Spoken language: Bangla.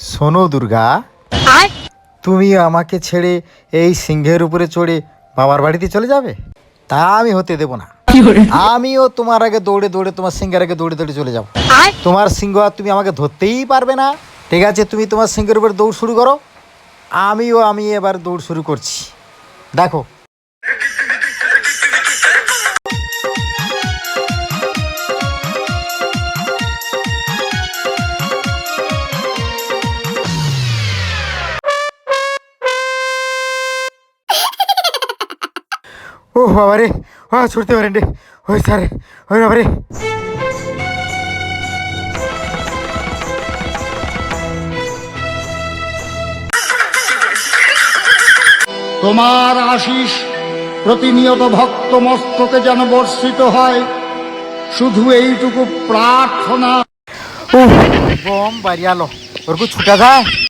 শোনো দুর্গা, তুমি আমাকে ছেড়ে এই সিংহের উপরে চড়ে বাবার বাড়িতে চলে যাবে? তা আমি হতে দেব না। আমিও তোমার আগে দৌড়ে দৌড়ে তোমার সিংহের আগে দৌড়ে দৌড়ে চলে যাব। তোমার সিংহ আর তুমি আমাকে ধরতেই পারবে না। ঠিক আছে, তুমি তোমার সিংহের উপরে দৌড় শুরু করো। আমি এবার দৌড় শুরু করছি, দেখো। ও বাবারে, ছুটতে পারেন রে, ওই স্যার, ওই বাবারে। তোমার আশিস প্রতিনিয়ত ভক্ত মস্তকে যেন বর্ষিত হয়, শুধু এইটুকু প্রার্থনা। বম বাড়িয়ালো, ওর ছুটা যায়।